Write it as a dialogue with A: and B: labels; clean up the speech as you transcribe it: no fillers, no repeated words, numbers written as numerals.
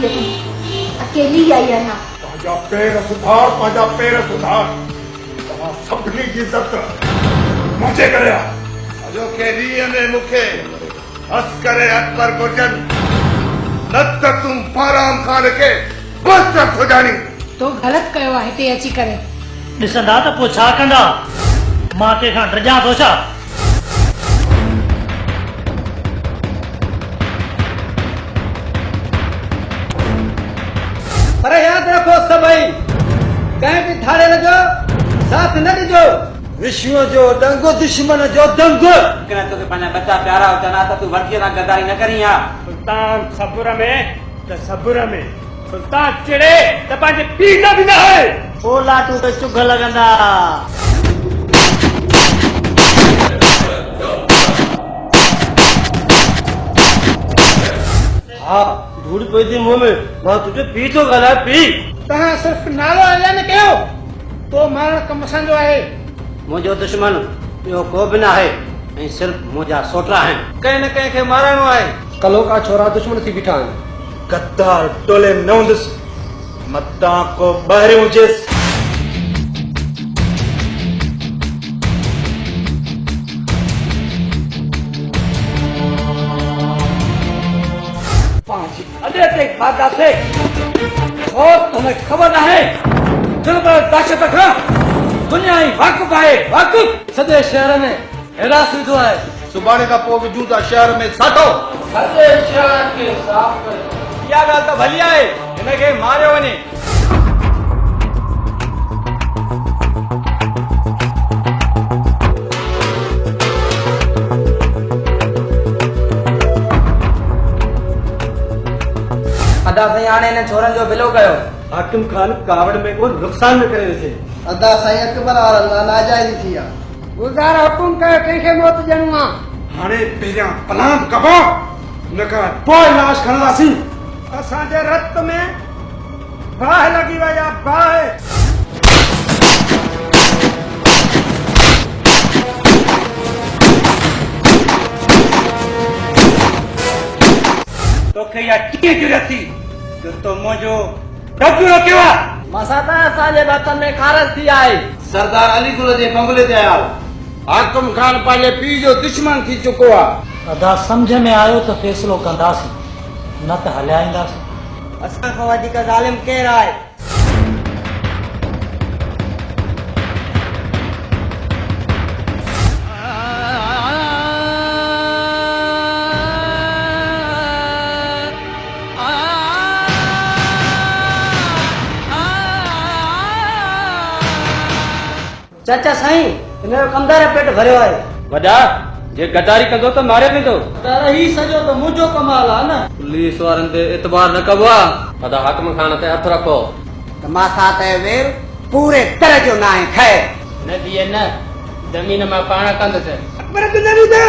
A: लेकिन अकेली आई है ना
B: पांजा पैर सुधार सभिनी जी इज्जत मुझे करे
C: जो कैदीअ ने मूंखे अस्कर अकबर घुरजन न त तूं फाराम खान खे बस सुञाणी
D: तो ग़लत कयो आहे हिते अची करे
E: ॾिसंदा त पोइ छा कंदा मां कंहिंखां डिॼां थो छा
F: पर याद रखो सभई कंहिं बि थारे लॻो साथ न ॾिजो विश्व जो डंग दुश्मन जो दंग
G: करे तोखे पंहिंजा बच्चा प्यारा हुजनि त तूं वठी सां गद्दारी न करी हा
E: सुल्तान सब्र में सुल्तान चिड़े त पंहिंजे पीउ न बि न आहे ओ लाटू त चुग लॻंदा
F: हा धूड़ पई थी मुंहं में मां तुंहिंजो पीउ थो ॻाल्हाए पीउ
D: तव्हां सिर्फ़ नालो ऐलान कयो तो मारण कमु असांजो आहे
G: मुंहिंजो दुश्मन ॿियो को बि न आहे ऐं सिर्फ़ मुंहिंजा सोटा आहिनि
F: कंहिं न कंहिं खे मारणो आहे कलो का छोरा दुश्मन थी बीठा आहिनि
B: गद्दार टोले न हूंदुसि मतां को ॿाहिरि हुजेसि
F: अॼु ते खाधासे छो तुम्हें ख़बर आहे दिल पर दहशत खां दुनिया ई वाक़ुफ़ आहे वाक़ुफ़ सॼे शहर में हैरास विधो आहे
C: सुभाणे खां पोइ विझूं था शहर में साठो
F: सॼे शहर खे साफ़ कयो इहा ॻाल्हि त भली आहे हिनखे मारियो वञे
G: अदा साईं हाणे हिन छोरनि जो बिलो कयो
F: हाकिम खान कावड़ में को नुक़सान न करे ॾिसे
H: अदा साईं अकबर वारनि नाजाइज़ थी आहे
D: गुज़ार हुकुम कयो कंहिंखे मौत ॾियणो आहे
B: हाणे पहिरियां प्लान कबो उनखां पोइ लाश खणंदासीं
D: असांजे रत में बाहि लॻी वई आहे बाहि
F: तोखे इहा कीअं ज़रूरत थी जो तो मुंहिंजो डबू रोकियो आहे
H: मसा त असांजे बतन में ख़ारज थी आहे
G: सरदार अली गुल जे बंगले ते आया
C: हाकिम खान पंहिंजे पीउ जो दुश्मन थी चुको आहे
E: अदा सम्झ में आयो त फ़ैसिलो कंदासीं न त हलाईंदासीं
H: असां खां वधीक ज़ालिम केरु आहे
G: चाचा साईं हिन जो कमदार पेट भरियो आहे
F: वॾा जे गद्दारी कंदो त मारे वेंदो
H: पर ही सॼो त मुंहिंजो कमाल आहे न
F: पुलिस वारनि ते एतबार न कबो आहे अदा हाकिम खान ते हथ रखो
G: त मां साथ वेर पूरे तरह जो न आहे ख़ैर
F: न दिए न ज़मीन मां पाण कंदुसि
D: अकबर गुज़ारी दे